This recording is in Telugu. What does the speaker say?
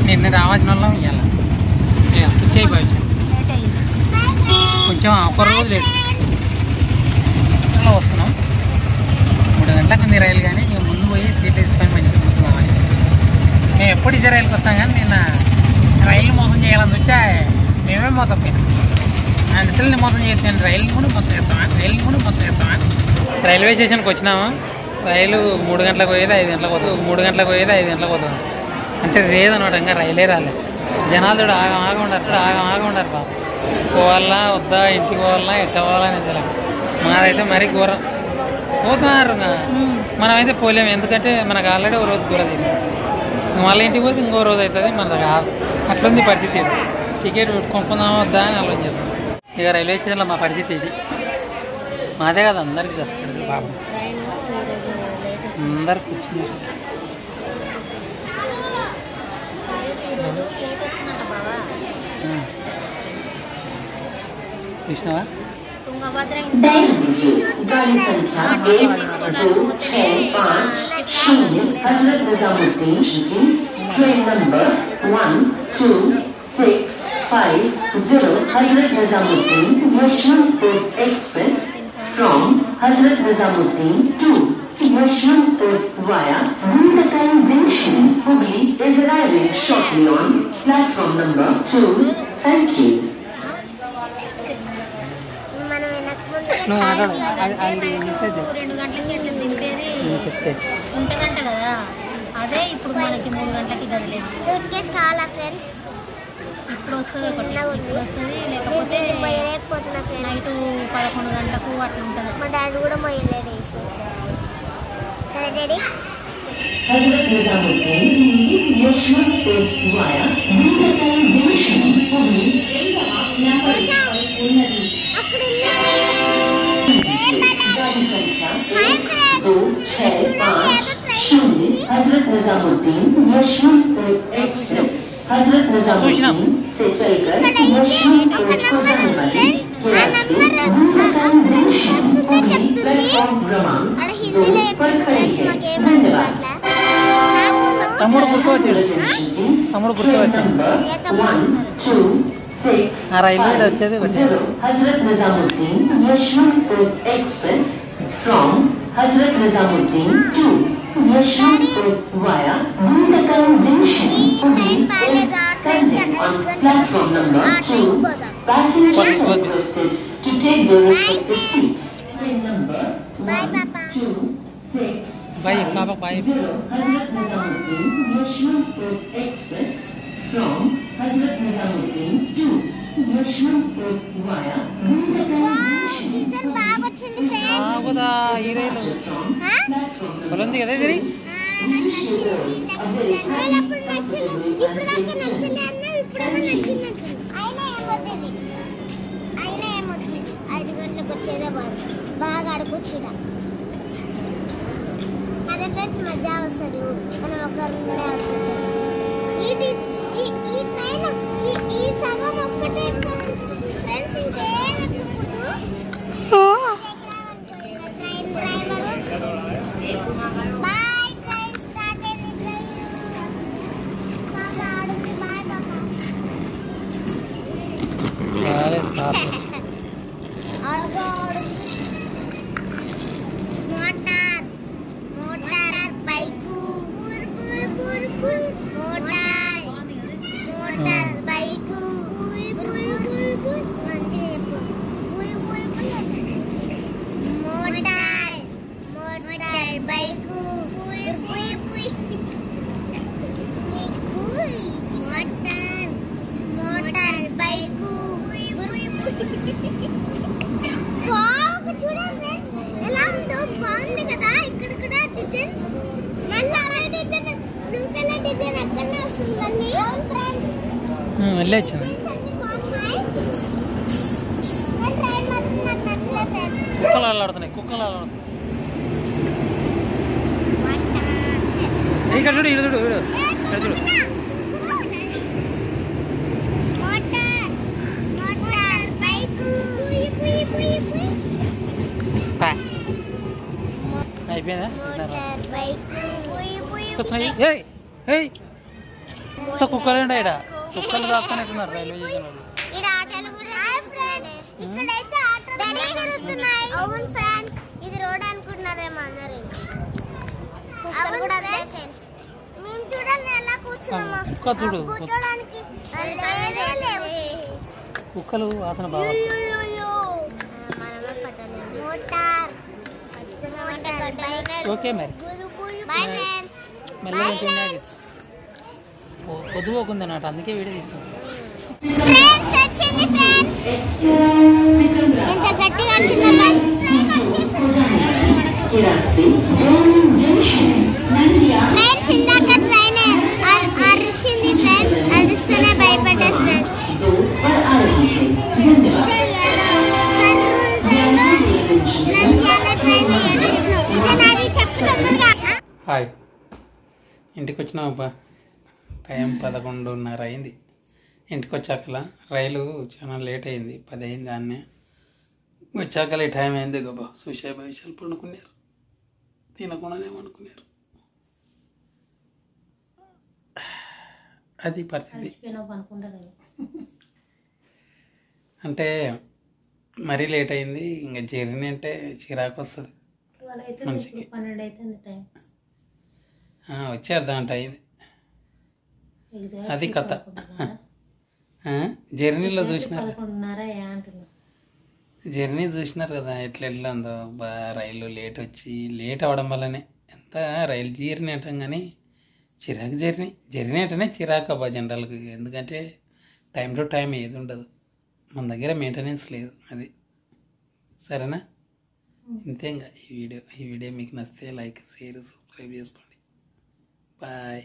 నిన్న రావాల్సిన వాళ్ళం ఇవ్వాలి స్విచ్ అయిపోయాను కొంచెం ఒక రోజు లేట్ వస్తున్నాం 3 గంటలకు ఉంది రైలు కానీ ఇక ముందు పోయి సీట్ వేసుకొని మంచిగా కూర్చున్నామని మేము ఎప్పుడు ఇదే రైలుకి వస్తాం కానీ నిన్న రైలు మోసం చేయాలని వచ్చా మేమే మోసపోయినాం అసలు మోసం చేస్తాను రైలు కూడా మొత్తం చేస్తామా రైల్వే స్టేషన్కి వచ్చినాము రైలు 3 గంటలకు పోయేది 5 గంటలకు పోతుంది 3 గంటలకు పోయేది 5 గంటలకు పోతుంది అంటే లేదనమాట ఇంకా రైలే రాలేదు జనాలు ఆగ ఉండరు బాబు పోవాలా వద్దా ఇంటికి పోవాలా ఎట్ట పోవాలని తెలియదు మాదైతే మరీ ఘోరం పోతున్నారు మనమైతే పోలేము ఎందుకంటే మనకు ఆల్రెడీ ఒక రోజు దూరం తిరిగి మళ్ళీ ఇంటికి పోతే ఇంకో రోజు అవుతుంది మన కాదు అట్లుంది పరిస్థితి టికెట్ కొనుక్కుందామా వద్దా అని ఆలోచన చేస్తాం ఇక రైల్వే స్టేషన్లో మా పరిస్థితి ఇది మాదే కదా అందరికీ చెప్తాడు బాబు అందరు కూర్చున్నారు చూసినావా train number 1265 Hazrat Nizamuddin Yesvantpur express from Hazrat Nizamuddin to Yeshwantpur via Bundakai Junction, Hubli is arriving shortly on platform number 2. Thank you. అదే ఇప్పుడు మనకి 3 గంటలకి గదిలేదు సూట్ కేస్ కావాలా ఫ్రెండ్స్ ఇప్పుడు వస్తుంది లేకపోతే మొయ్యలేకపోతున్నా ఫ్రెండ్స్ నైట్ 11 గంటలకు అట్లా ఉంటుంది మా డాడీ కూడా మొయ్యలేడు ఈ సూట్ కేస్ కదా daddy Hazrat Nizamuddin Yesvantpur via Bundakai Junction, Hubli అక్కడ हजरत निजामुद्दीन यशवंतपुर एक्सप्रेस हजरत निजामुद्दीन से चलकर यशवंतपुर को जाने वाली प्लेटफॉर्म क्रमांक 2 पर खड़ी है। धन्यवाद। తమ్ముడు గుర్తుపట్టాడు ఆ రైలు వచ్చేది Hazrat Nizamuddin Yesvantpur express from Hazrat Nizamuddin to Yeshwantpur via Bundakai Junction, Hubli is standing on platform number 2. Passengers are requested to take their respective seats. Train number 126 Bye, Papa, bye. Hazrat Nizamuddin Yashwantpur Express from Hazrat Nizamuddin to Yashwantpur via Bundakai డీజర్ బాగా వచ్చింది ఫ్రెండ్స్ ఆగుదా ఈ రైలు బలంది కదా ఇది ఇప్పుడు నచ్చింది ఇప్పుడు దాకా నచ్చింది అన్న ఇప్పుడు నచ్చింది అయినా ఏమొద్దు 5 గంటలకు వచ్చేదే బాగా ఆడుకోవచ్చుడా అదే ఫ్రెండ్స్ మజా వస్తుంది మనం ఒకరినే ఈ ట్రైన్ ఈ సగం ఒక్కటే ఫ్రెండ్స్ ఇంకేం ఎక్కకూడదు train driver boy train start అయింది ట్రైన్ బాగా ఆడుతుంది బాయ్ బాబా motor bike motor bike motor bike motor bike చూడండి ఫ్రెండ్స్ ఎలా ఉందో బాగుంది కదా ఇక్కడ కూడా డిజైన్ మళ్ళీ అలా డిజైన్ బ్లూ కలర్ డిజైన్ అక్కడనే వస్తుంది మళ్ళీ ఫ్రెండ్స్ మళ్ళీ వచ్చింది ట్రైన్ మాత్రం నాకు నచ్చలే ఫ్రెండ్స్ కుక్కలు ఆడుతున్నాయి ఇక్కడ చూడు ఇక్కడ చూడు ఇక్కడ చూడు మోటార్ బైకు అయిపోయిందా మోటార్ బైకు మొత్తం కుక్కలు ఉంటాయి ఇక్కడ. కుక్కలు దాక్కున్నట్టున్నారు రైల్వే స్టేషన్ వాళ్ళు. ఇది రోడ్ అనుకుంటున్నారేమో అందరూ. మేము చూడండి ఎలా కూర్చున్నాము. కుక్క చూడు, కూర్చోడానికి కుక్కలు వాసన బాగా. ఓకే మరి మెల్లగా తిన్నాక పొద్దుపోకుంది అన్నట్టు, అందుకే వీడియో తీసాం. హాయ్, ఇంటికి వచ్చినావబ్బా. టైం 11:30 అయింది. ఇంటికి వచ్చాకలా రైలు చాలా లేట్ అయింది, 10 అయింది. దాన్నే వచ్చాకలే టైం అయింది గబ్బా. చూసే భవిష్యాలు పండుకున్నారు, తినకుండానే పండుకున్నారు. అది పరిస్థితి. అంటే మరీ లేట్ అయింది. ఇంకా జర్నీ అంటే చిరాకు వస్తుంది మనిషికి. వచ్చారు దాంట్లో అయింది. అది కథ. జర్నీలో చూసినారు, జర్నీ చూసినారు కదా ఎట్లా ఉందో. రైలు లేట్ అవ్వడం వల్లనే ఎంత రైలు జర్నీ అంటాం కానీ చిరాకు జర్నీ అంటేనే చిరాకు అబ్బా జనరల్గా. ఎందుకంటే టైం టు టైం ఏది ఉండదు, మన దగ్గర మెయింటెనెన్స్ లేదు. అది సరేనా? ఇంతే. ఇంకా ఈ వీడియో మీకు నచ్చితే లైక్, షేర్, సబ్స్క్రైబ్ చేసుకోండి. బాయ్.